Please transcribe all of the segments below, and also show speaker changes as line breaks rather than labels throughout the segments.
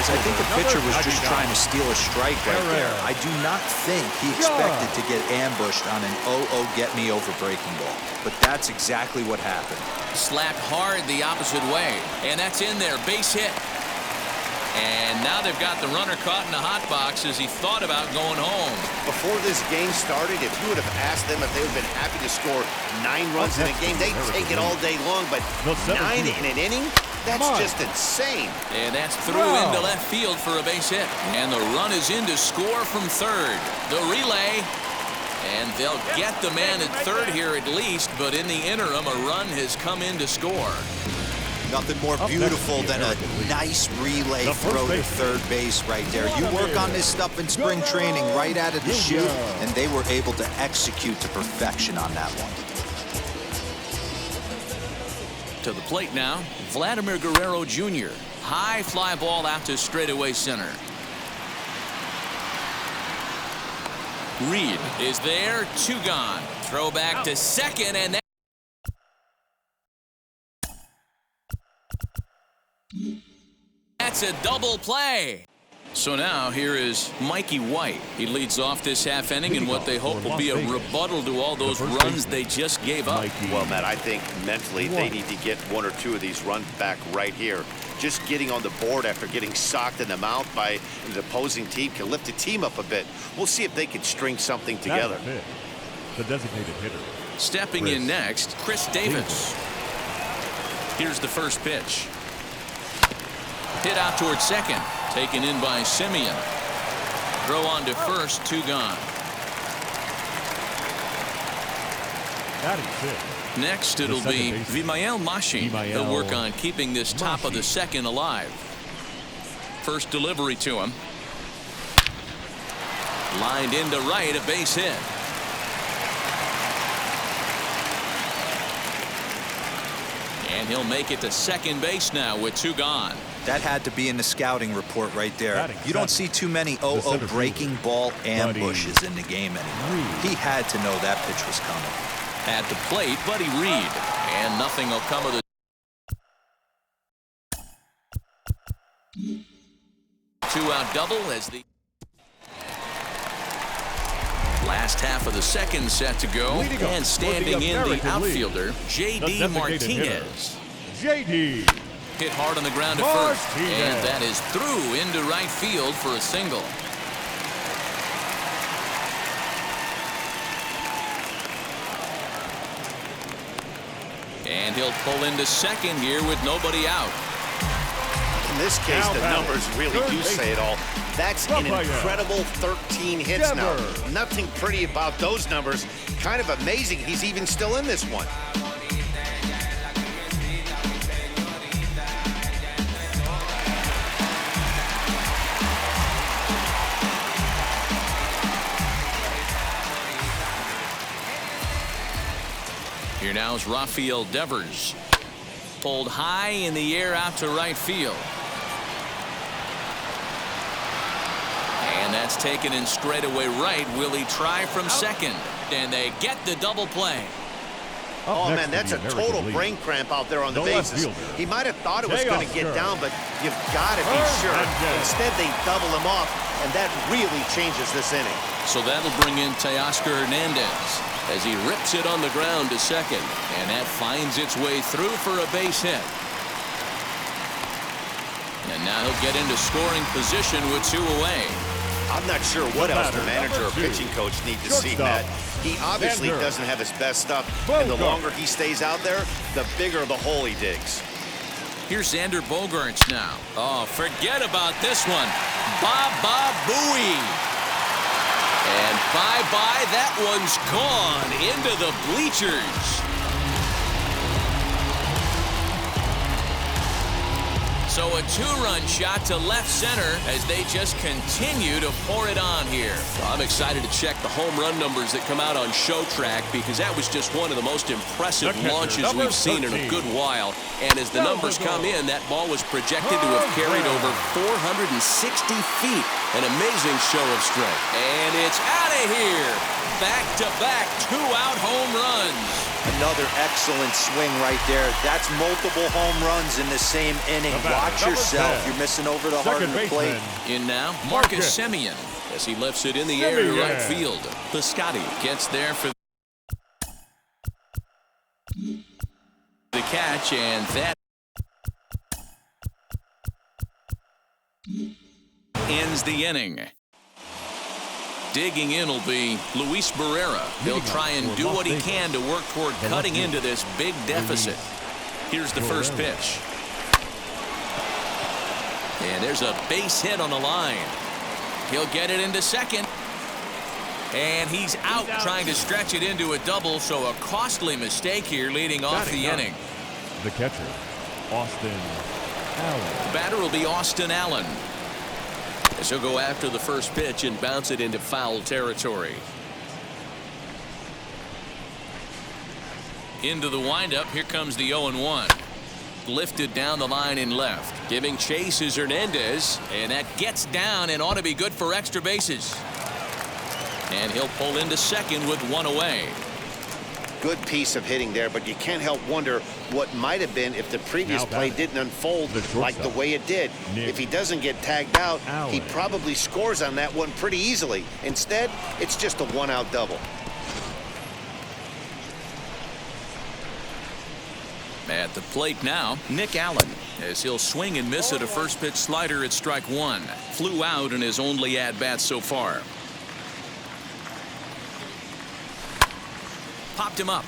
Guys, I think the pitcher was just trying to steal a strike right there. I do not think he expected to get ambushed on an get-me-over breaking ball. But that's exactly what happened.
Slapped hard the opposite way. And that's in there. Base hit. And now they've got the runner caught in the hot box as he thought about going home.
Before this game started, if you would have asked them if they would have been happy to score 9 runs in a game, they'd take it all day long. But 9 in an inning? That's just insane. And that's through into left field for a base hit. And the run is in to score from third. The relay. And they'll get the man at third here at least. But in the interim, a run has come in to score.
Nothing more beautiful than a nice relay throw to third base right there. You work on this stuff in spring training right out of the chute, and they were able to execute to perfection on that one.
To the plate now, Vladimir Guerrero Jr. High fly ball out to straightaway center. Reed is there, 2 gone. Throw back to second, and that's a double play. So now here is Mikey White. He leads off this half inning in what they hope will be a rebuttal to all those runs they just gave up.
Well, Matt, I think mentally they need to get 1 or 2 of these runs back right here. Just getting on the board after getting socked in the mouth by the opposing team can lift the team up a bit. We'll see if they can string something together.
The designated hitter.
Stepping in next, Chris Davis. Here's the first pitch. Hit out towards second. Taken in by Simeon. Throw on to first, 2 gone. Next, it'll be Vimael Mashi. He'll work on keeping this top of the second alive. First delivery to him. Lined into right, a base hit. And he'll make it to second base now with 2 gone.
That had to be in the scouting report right there. You don't see too many breaking ball ambushes in the game anymore. He had to know that pitch was coming.
At the plate, Buddy Reed. And nothing will come of the 2-out double as the last half of the second set to go. And standing in the outfielder, J.D. Martinez.
J.D.
Hit hard on the ground to first. And that is through into right field for a single. And he'll pull into second here with nobody out.
In this case, the numbers really do say it all. That's an incredible 13 hits now. Nothing pretty about those numbers. Kind of amazing he's even still in this one.
Here now is Rafael Devers. Pulled high in the air out to right field. And that's taken in straightaway right. Will he try from second? And they get the double play.
Oh, man, that's a total brain cramp out there on the bases. He might have thought it was going to get down, but you've got to be sure. Instead, they double him off, and that really changes this inning.
So that'll bring in Teoscar Hernandez as he rips it on the ground to second. And that finds its way through for a base hit. And now he'll get into scoring position with 2 away.
I'm not sure what else the manager or pitching coach need to see, Matt. He obviously doesn't have his best stuff, and the longer he stays out there, the bigger the hole he digs.
Here's Xander Bogaerts now. Oh, forget about this one. Baba Booey. And bye-bye, that one's gone into the bleachers. So a 2-run shot to left center as they just continue to pour it on here. Well, I'm excited to check the home run numbers that come out on Show Track because that was just one of the most impressive launches we've seen in a good while. And as the numbers come in, that ball was projected to have carried over 460 feet. An amazing show of strength. And it's out of here. Back-to-back 2-out home runs.
Another excellent swing right there. That's multiple home runs in the same inning. Watch yourself. You're missing over the heart of the plate.
In now, Marcus Semien, as he lifts it in the air to right field. Piscotty gets there for the catch, and that ends the inning. Digging in will be Luis Barrera. He'll try and do what he can to work toward cutting into this big deficit. Here's the first pitch. And there's a base hit on the line. He'll get it into second. And he's out trying to stretch it into a double, so a costly mistake here leading off the inning.
The catcher, Austin Allen.
The batter will be Austin Allen, as he'll go after the first pitch and bounce it into foul territory. Into the windup. Here comes the 0-1. Lifted down the line in left. Giving chase is Hernandez, and that gets down and ought to be good for extra bases. And he'll pull into second with one away.
Good piece of hitting there, but you can't help wonder what might have been if the previous play didn't unfold like the way it did. If he doesn't get tagged out, he probably scores on that one pretty easily. Instead, it's just a one-out double.
At the plate now, Nick Allen, as he'll swing and miss at a first pitch slider at strike one. Flew out in his only at-bat so far. Popped him up.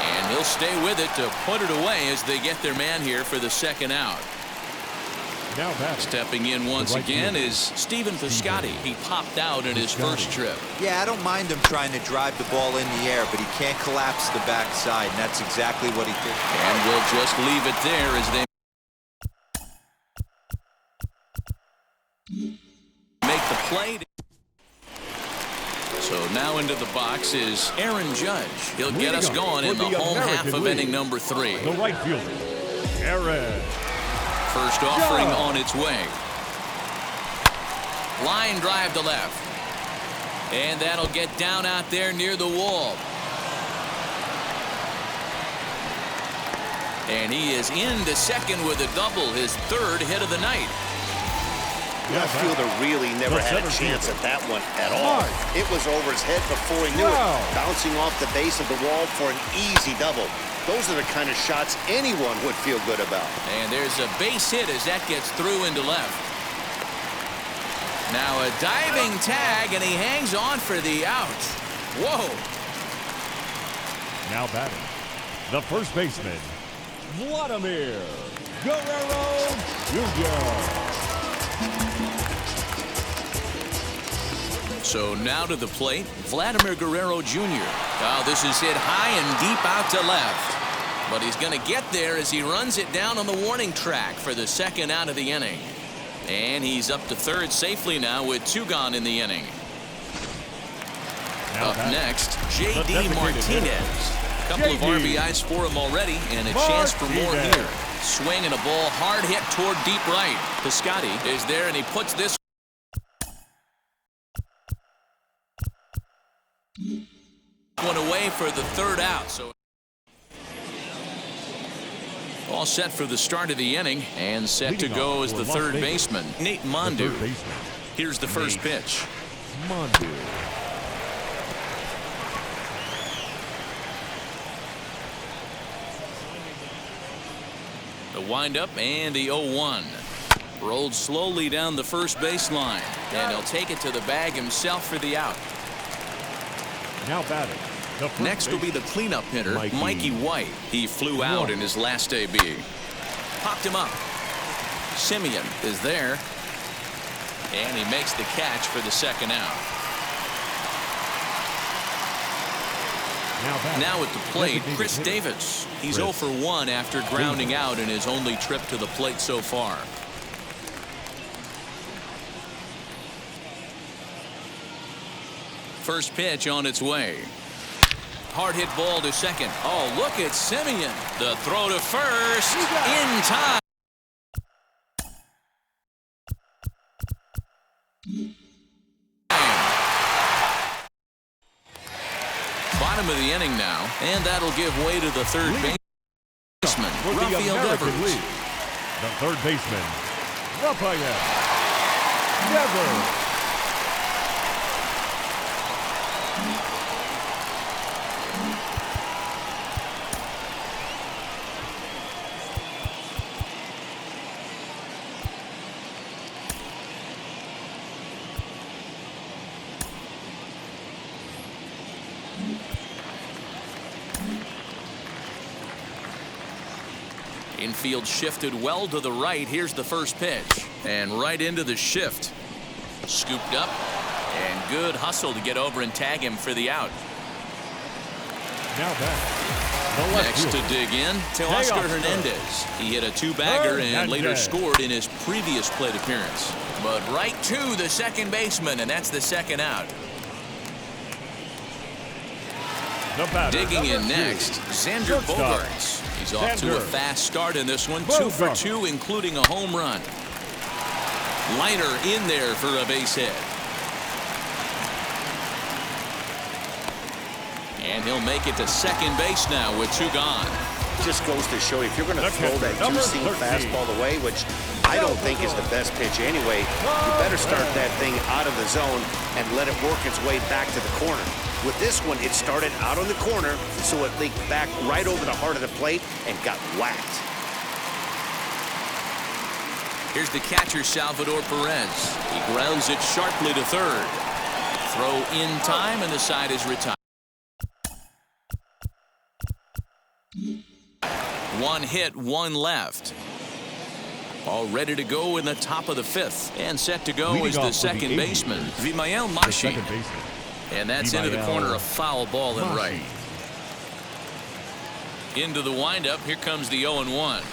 And he'll stay with it to put it away as they get their man here for the second out.
Now
stepping in once again is Stephen Piscotty. He popped out in his first trip.
Yeah, I don't mind him trying to drive the ball in the air, but he can't collapse the backside, and that's exactly what he did.
And we'll just leave it there as they make the play. So now into the box is Aaron Judge. He'll get us going in the home half of inning number 3.
The right fielder, Aaron.
First offering on its way. Line drive to left. And that'll get down out there near the wall. And he is into second with a double, his third hit of the night.
Left fielder really never had a chance at that one at all. It was over his head before he knew it, bouncing off the base of the wall for an easy double. Those are the kind of shots anyone would feel good about.
And there's a base hit as that gets through into left. Now a diving tag, and he hangs on for the out. Whoa.
Now batting, the first baseman, Vladimir Guerrero Jr.
So now to the plate, Vladimir Guerrero Jr. Oh, this is hit high and deep out to left. But he's going to get there as he runs it down on the warning track for the second out of the inning. And he's up to third safely now with 2 gone in the inning. Up next, J.D. Martinez. A couple of RBIs for him already, and a chance for more here. Swing and a ball hard hit toward deep right. Piscotty is there, and he puts this one away for the third out. So all set for the start of the inning, and set to go as the third baseman, Nate Mondu. Here's the first pitch.
Mondu.
The windup and the 0-1. Rolled slowly down the first baseline, and he'll take it to the bag himself for the out.
Now batting.
Next will be the cleanup hitter, Mikey White. He flew out in his last AB. Popped him up. Semien is there. And he makes the catch for the second out. Now at the plate, Chris Davis. He's 0 for 1 after grounding out in his only trip to the plate so far. First pitch on its way. Hard hit ball to second. Oh, look at Semien. The throw to first in time. bottom of the inning now, and that'll give way to the third baseman,
For the
Rafael
American
Devers.
League, the third baseman, Rafael Devers.
Infield shifted well to the right. Here's the first pitch. And right into the shift. Scooped up. And good hustle to get over and tag him for the out.
Now back.
Next to dig in, Teoscar Hernandez. He hit a two-bagger and later scored in his previous plate appearance. But right to the second baseman, and that's the second out. Digging in next, Xander Bogaerts. He's off to a fast start in this one. 2 for 2, including a home run. Liner in there for a base hit. And he'll make it to second base now with 2 gone.
Just goes to show you, if you're going to throw that two-seam fastball away, which I don't think is the best pitch anyway, you better start that thing out of the zone and let it work its way back to the corner. With this one, it started out on the corner, so it leaked back right over the heart of the plate and got whacked.
Here's the catcher, Salvador Perez. He grounds it sharply to third. Throw in time, and the side is retired. 1 hit, 1 left. All ready to go in the top of the 5th. And set to go is the second baseman, Vimael Machi. And that's into the corner, a foul ball and right. Into the windup, here comes the 0-1.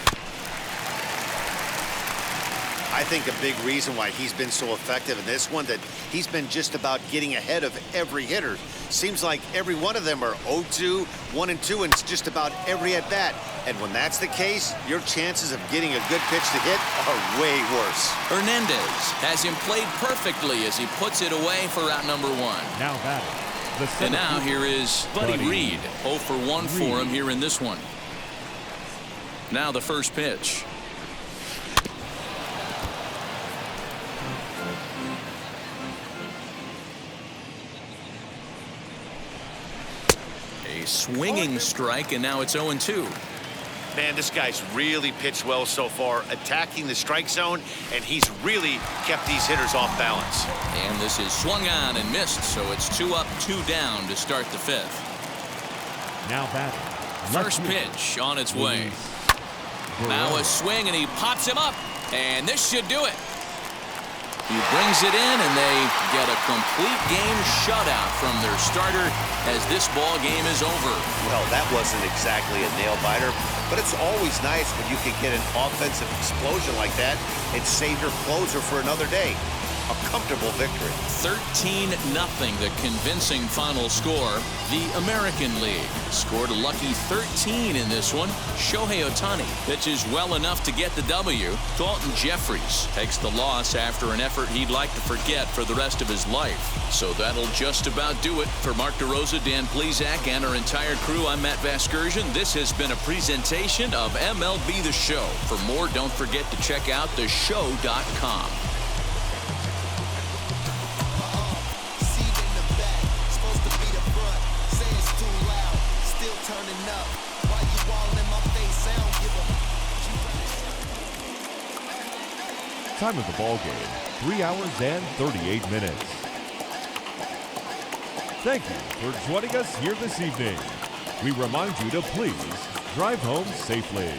I think a big reason why he's been so effective in this one, that he's been just about getting ahead of every hitter. Seems like every one of them are 0-2, 1-2, and it's just about every at-bat. And when that's the case, your chances of getting a good pitch to hit are way worse.
Hernandez has him played perfectly as he puts it away for out number 1.
Now batting.
And now here is Buddy Reed. 0 for 1 for him here in this one. Now the first pitch. A swinging strike, and now it's 0-2.
Man, this guy's really pitched well so far, attacking the strike zone, and he's really kept these hitters off balance.
And this is swung on and missed, so it's 2 up, 2 down to start the 5th.
Now batting.
First pitch on its way. Now a swing, and he pops him up, and this should do it. He brings it in, and they get a complete game shutout from their starter as this ball game is over.
Well, that wasn't exactly a nail-biter, but it's always nice when you can get an offensive explosion like that and save your closer for another day. A comfortable victory.
13-0, the convincing final score. The American League scored a lucky 13 in this one. Shohei Ohtani pitches well enough to get the W. Dalton Jeffries takes the loss after an effort he'd like to forget for the rest of his life. So that'll just about do it. For Mark DeRosa, Dan Plesac, and our entire crew, I'm Matt Vasgersian. This has been a presentation of MLB The Show. For more, don't forget to check out theshow.com.
Time of the ball game, 3 hours and 38 minutes. Thank you for joining us here this evening. We remind you to please drive home safely.